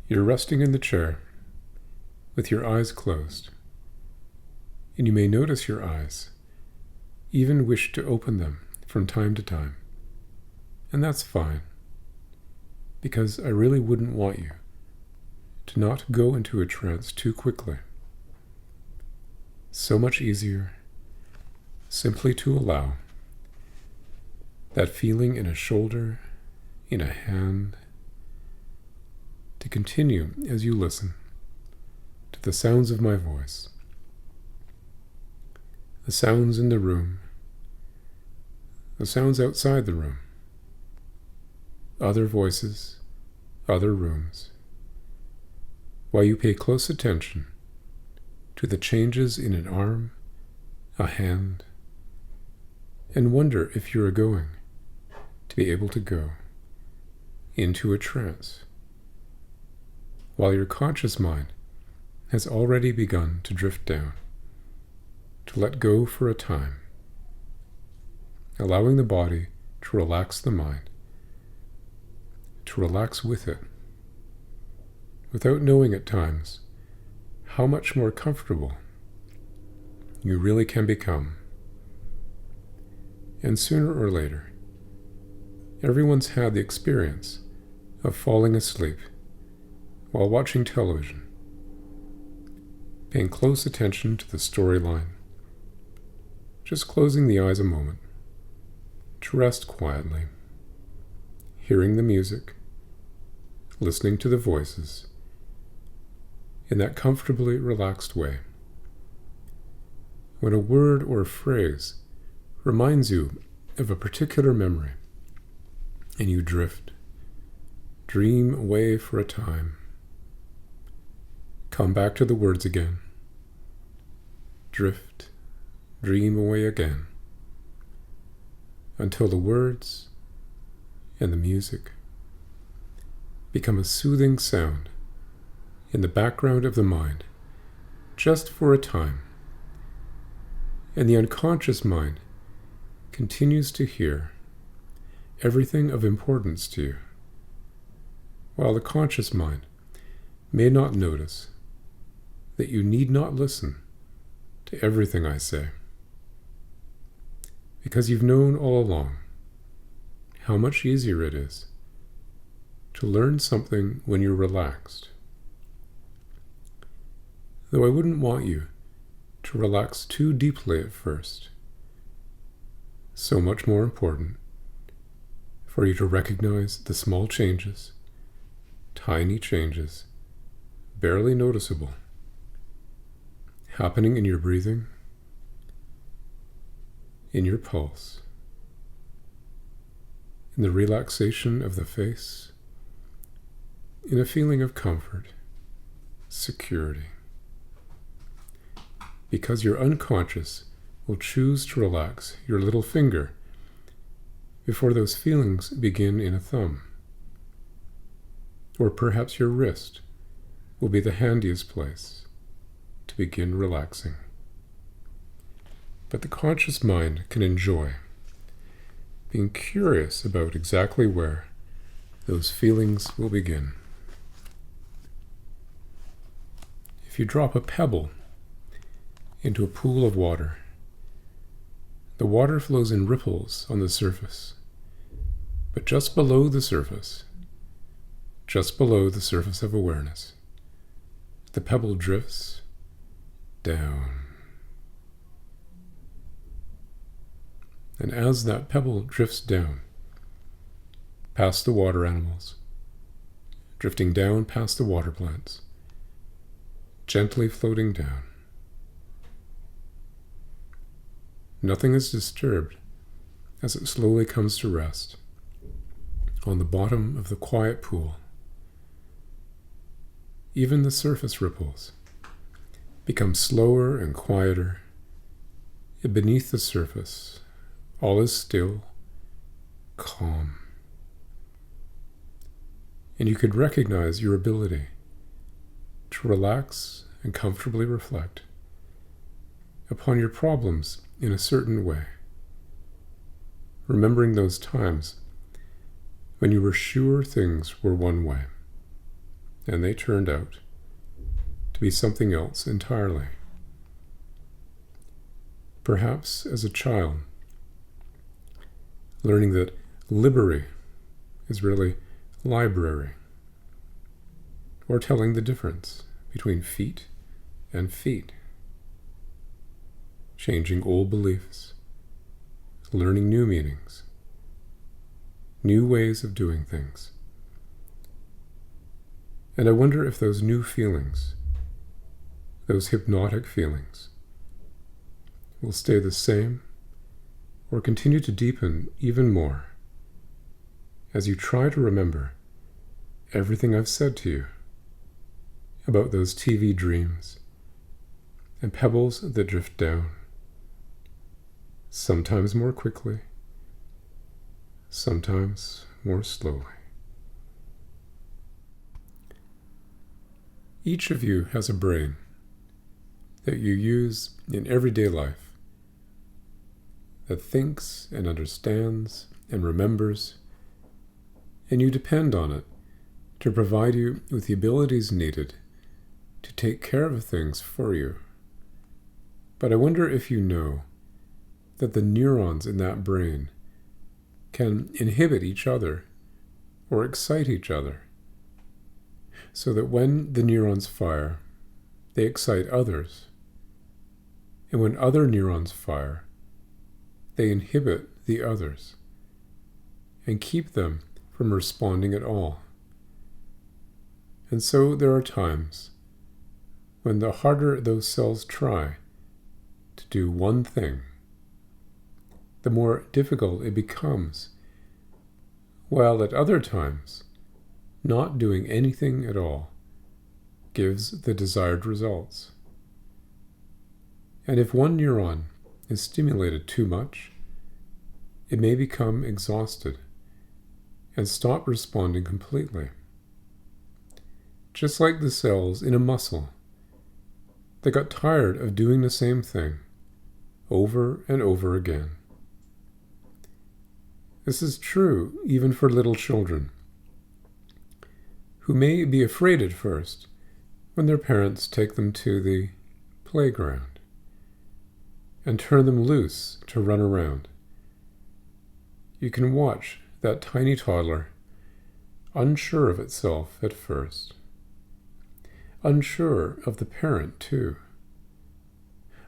You're resting in the chair with your eyes closed, and you may notice your eyes, even wish to open them from time to time. And that's fine, because I really wouldn't want you to not go into a trance too quickly. So much easier simply to allow that feeling in a shoulder, in a hand, to continue as you listen to the sounds of my voice, the sounds in the room, the sounds outside the room, other voices, other rooms, while you pay close attention to the changes in an arm, a hand, and wonder if you are going to be able to go into a trance, while your conscious mind has already begun to drift down, to let go for a time, allowing the body to relax the mind, to relax with it, without knowing at times how much more comfortable you really can become. And sooner or later, everyone's had the experience of falling asleep while watching television, paying close attention to the storyline, just closing the eyes a moment to rest quietly, hearing the music, listening to the voices, in that comfortably relaxed way. When a word or a phrase reminds you of a particular memory, and you dream away for a time, come back to the words again, drift, dream away again, until the words and the music become a soothing sound in the background of the mind, just for a time, and the unconscious mind continues to hear everything of importance to you, while the conscious mind may not notice that you need not listen to everything I say, because you've known all along how much easier it is to learn something when you're relaxed. Though I wouldn't want you to relax too deeply at first. So much more important for you to recognize the small changes, tiny changes, barely noticeable, happening in your breathing, in your pulse, in the relaxation of the face, in a feeling of comfort, security. Because your unconscious will choose to relax your little finger before those feelings begin in a thumb. Or perhaps your wrist will be the handiest place to begin relaxing. But the conscious mind can enjoy being curious about exactly where those feelings will begin. If you drop a pebble into a pool of water, the water flows in ripples on the surface, but just below the surface of awareness, the pebble drifts down. And as that pebble drifts down, past the water animals, drifting down past the water plants, gently floating down, nothing is disturbed as it slowly comes to rest on the bottom of the quiet pool. Even the surface ripples become slower and quieter, and beneath the surface, all is still, calm. And you could recognize your ability to relax and comfortably reflect upon your problems in a certain way, remembering those times when you were sure things were one way, and they turned out to be something else entirely. Perhaps as a child, learning that library is really library, or telling the difference between feet and feet, changing old beliefs, learning new meanings, new ways of doing things. And I wonder if those new feelings, those hypnotic feelings, will stay the same or continue to deepen even more as you try to remember everything I've said to you about those TV dreams and pebbles that drift down, sometimes more quickly, sometimes more slowly. Each of you has a brain that you use in everyday life, that thinks and understands and remembers, and you depend on it to provide you with the abilities needed to take care of things for you. But I wonder if you know that the neurons in that brain can inhibit each other or excite each other, so that when the neurons fire, they excite others, and when other neurons fire, they inhibit the others and keep them from responding at all. And so there are times when the harder those cells try to do one thing, the more difficult it becomes, while at other times, not doing anything at all gives the desired results. And if one neuron is stimulated too much, it may become exhausted and stop responding completely. Just like the cells in a muscle that got tired of doing the same thing over and over again. This is true even for little children, who may be afraid at first when their parents take them to the playground and turn them loose to run around. You can watch that tiny toddler, unsure of itself at first, unsure of the parent too,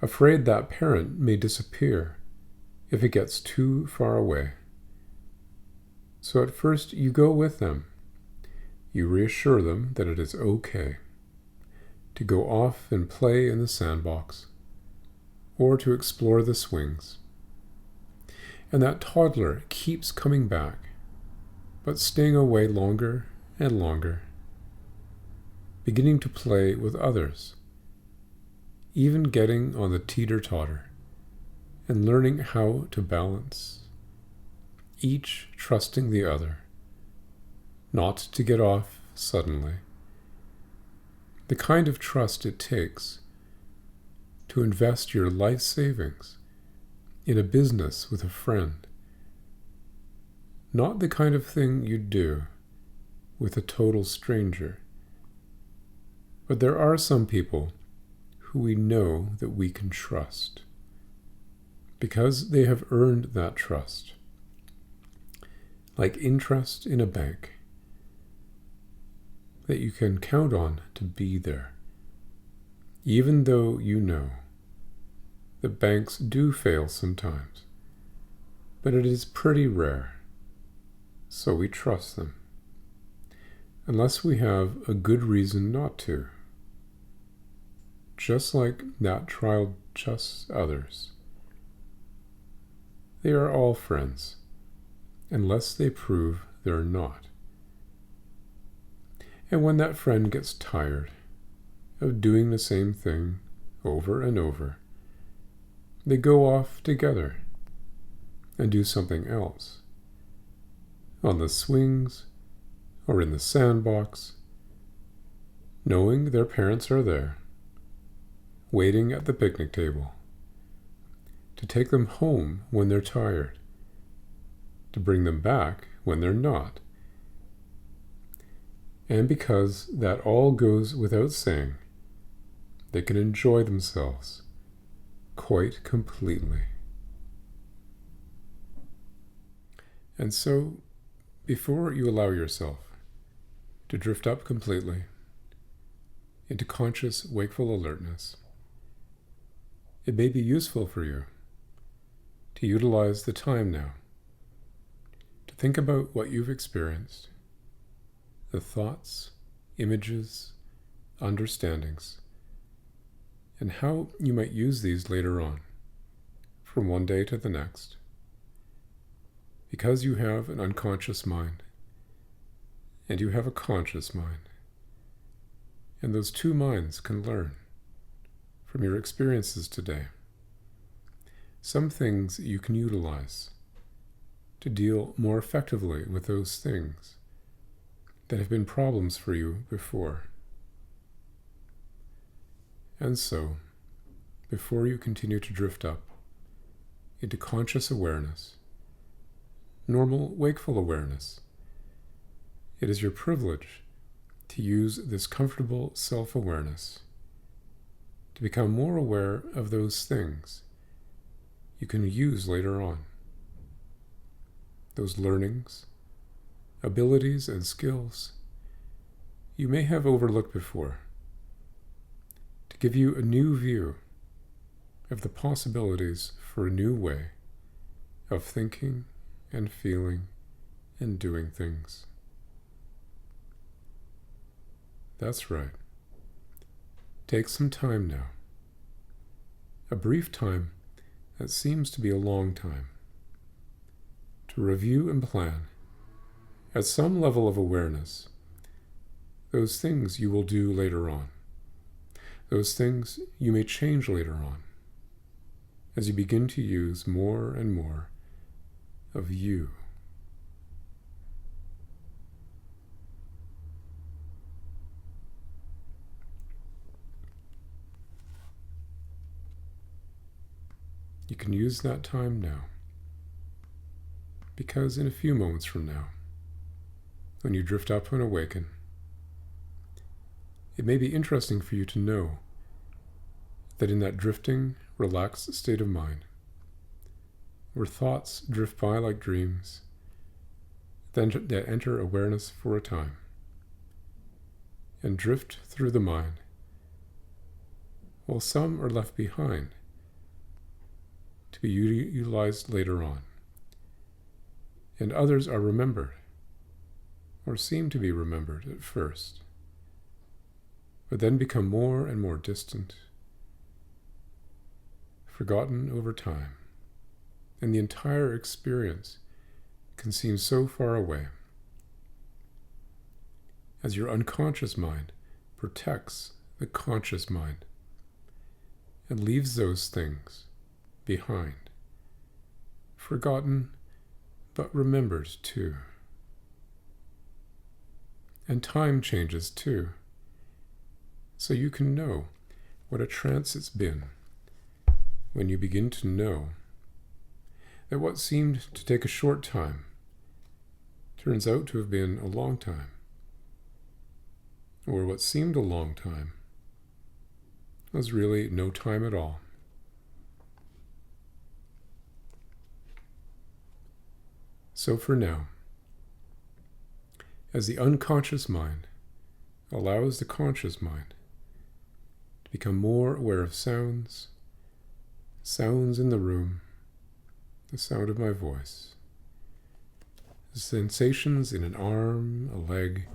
afraid that parent may disappear if it gets too far away. So at first you go with them. You reassure them that it is okay to go off and play in the sandbox or to explore the swings. And that toddler keeps coming back, but staying away longer and longer, beginning to play with others, even getting on the teeter-totter and learning how to balance, each trusting the other, not to get off suddenly. The kind of trust it takes to invest your life savings in a business with a friend, not the kind of thing you'd do with a total stranger. But there are some people who we know that we can trust, because they have earned that trust, like interest in a bank, that you can count on to be there, even though you know that banks do fail sometimes, but it is pretty rare, so we trust them, unless we have a good reason not to. Just like that child trusts others. They are all friends, unless they prove they're not. And when that friend gets tired of doing the same thing over and over, they go off together and do something else, on the swings or in the sandbox, knowing their parents are there, waiting at the picnic table, to take them home when they're tired, to bring them back when they're not. And because that all goes without saying, they can enjoy themselves quite completely. And so, before you allow yourself to drift up completely into conscious, wakeful alertness, it may be useful for you to utilize the time now to think about what you've experienced, the thoughts, images, understandings, and how you might use these later on, from one day to the next. Because you have an unconscious mind, and you have a conscious mind, and those two minds can learn from your experiences today some things you can utilize to deal more effectively with those things that have been problems for you before. And so, before you continue to drift up into conscious awareness, normal wakeful awareness, it is your privilege to use this comfortable self-awareness to become more aware of those things you can use later on. Those learnings, abilities, and skills you may have overlooked before, to give you a new view of the possibilities for a new way of thinking and feeling and doing things. That's right. Take some time now, a brief time that seems to be a long time, to review and plan, at some level of awareness, those things you will do later on, those things you may change later on, as you begin to use more and more of you. You can use that time now, because in a few moments from now, when you drift up and awaken, it may be interesting for you to know that in that drifting, relaxed state of mind, where thoughts drift by like dreams, that enter awareness for a time, and drift through the mind, while some are left behind to be utilized later on, and others are remembered, or seem to be remembered at first, but then become more and more distant, forgotten over time, and the entire experience can seem so far away, as your unconscious mind protects the conscious mind and leaves those things behind, forgotten but remembered too. And time changes too, so you can know what a trance it's been when you begin to know that what seemed to take a short time turns out to have been a long time, or what seemed a long time was really no time at all. So for now, as the unconscious mind allows the conscious mind to become more aware of sounds in the room, the sound of my voice, the sensations in an arm, a leg,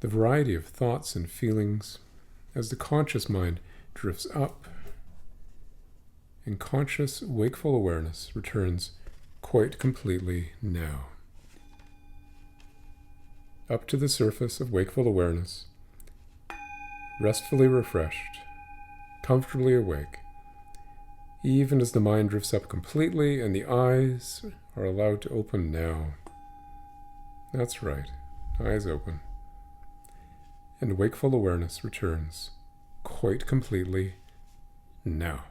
the variety of thoughts and feelings as the conscious mind drifts up, and conscious, wakeful awareness returns quite completely now. Up to the surface of wakeful awareness, restfully refreshed, comfortably awake, even as the mind drifts up completely and the eyes are allowed to open now. That's right, eyes open. And wakeful awareness returns quite completely now.